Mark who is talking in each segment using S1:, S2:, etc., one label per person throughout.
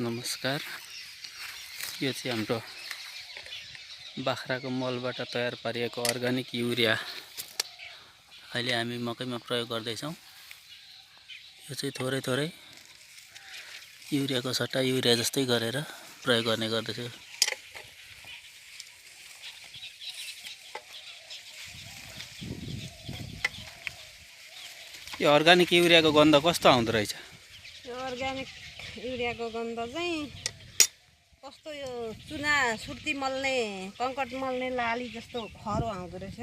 S1: नमस्कार। यो चाहिँ हाम्रो बाख्राको मलबाट तयार पारिएको अर्गानिक युरिया अहिले हामी मकैमा प्रयोग गर्दैछौँ। यो चाहिँ थोरै थोरै युरियाको सट्टा युरिया जस्तै गरेर प्रयोग गर्ने गर्दछु। यो अर्गानिक युरियाको गन्ध कस्तो आउँदो रहेछ?
S2: यो अर्गानिक युरियाको गन्ध चाहिँ कस्तो, यो चुना सुर्ती मल्ने कङ्कट मल्ने लाली जस्तो खरो आउँदो रहेछ।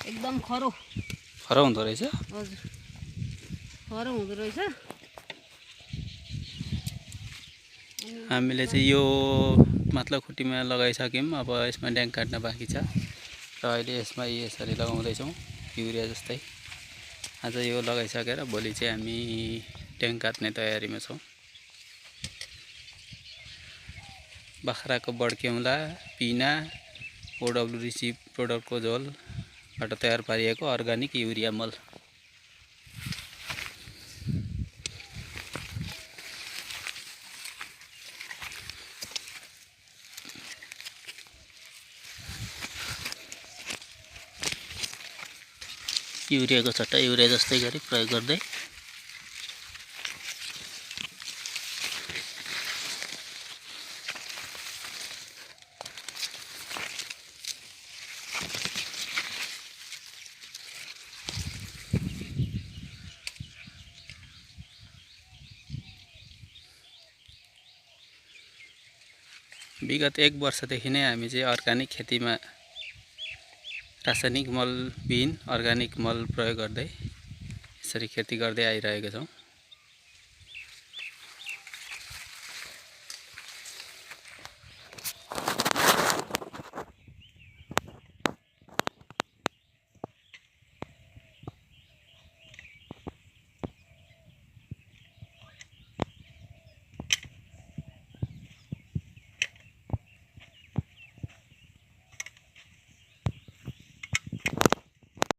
S2: एकदम खरो
S1: हुँदो रहेछ।
S2: हजुर, खरो हुँदो रहेछ।
S1: हामीले चाहिँ यो माथिल्लो खुट्टीमा लगाइसक्यौँ। अब यसमा ड्याङ काट्न बाँकी छ र अहिले यसमा यसरी लगाउँदैछौँ युरिया जस्तै। आज यो लगाइसकेर भोलि चाहिँ हामी ड्याङ काट्ने तयारीमा छौँ। बाख्राको बड्क्याउँला, पिना, OWC प्रोडक्टको झोलबाट तयार पारिएको अर्गानिक युरिया मल। युरियाको सट्टा युरिया जस्तै गरी प्रयोग गर्दै विगत 1 वर्षदेखि नै हामी चाहिँ अर्गानिक खेतीमा रासायनिक मल बिन अर्गानिक मल प्रयोग गर्दै यसरी खेती गर्दै आइरहेका छौँ।